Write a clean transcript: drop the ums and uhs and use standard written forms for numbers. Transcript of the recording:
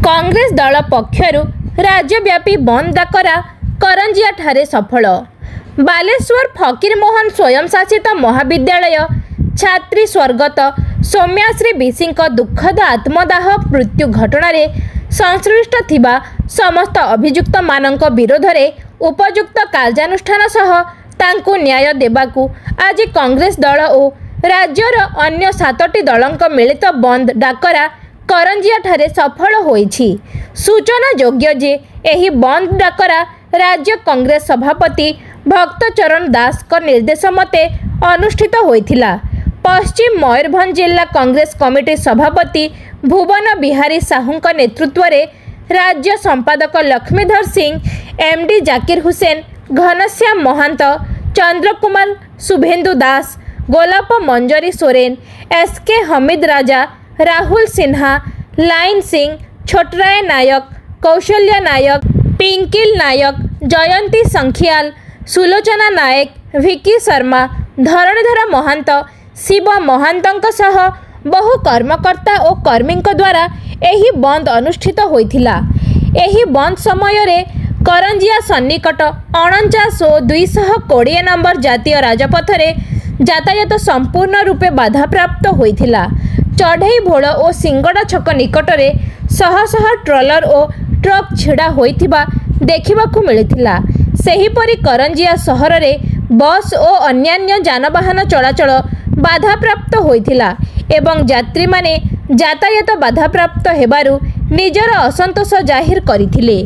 कांग्रेस दल पक्षरु राज्यव्यापी बंद डाकरा करंजिया ठारे सफल। बालेश्वर फकीरमोहन स्वयं शासित महाविद्यालय छात्री स्वर्गत सौम्याश्री बिसी दुखद आत्मदाह मृत्यु घटना संश्लिष्ट थिबा समस्त अभियुक्त मानक विरोध में उपयुक्त कार्यानुष्ठान सह तांकु न्याय देबाकू आज कांग्रेस दल और राज्यर अन्य 7टी दलक मिलित बंद डाकरा करंजिया ठारे सफल होईछि। सूचना योग्य जे एही बंद डाकरा राज्य कांग्रेस सभापति भक्तचरण दास का निर्देश मते अनुष्ठित होइथिला। पश्चिम मयूरभंज जिला कांग्रेस कमिटी सभापति भुवन बिहारी साहू नेतृत्व में राज्य संपादक लक्ष्मीधर सिंह, एमडी जाकिर हुसैन, घनश्याम महंत, चंद्रकुमार शुभेन्दु दास, गोलाप मंजरी सोरेन, एसके हमीद राजा, राहुल सिन्हा, लाइन सिंह, छोटराय नायक, कौशल्या नायक, पिंकिल नायक, जयंती संखियाल, सुलोचना नायक, विकी शर्मा, धरणीधर महंत, शिव महंतों सह बहु कर्मकर्ता और कर्मी द्वारा एही बंद अनुष्ठित होइथिला। एही बंद समय रे करंजिया सन्निकट 49 और 220 नंबर जातीय राजपथ रे यातायात संपूर्ण रूपे बाधाप्राप्त होइथिला। चढ़ई भोल और सिंगड़ा छक निकट रे शह शह ट्रलर और ट्रक छिड़ा होइथिबा देखिबाकू मिलिथिला। सेहीपरि करंजिया सहर रे बस और अन्यान्य जानवाहन चलाचल बाधाप्राप्त होइथिला एवं यात्री माने यातायात बाधाप्राप्त हेबारु निजर असंतोष जाहिर करिथिले।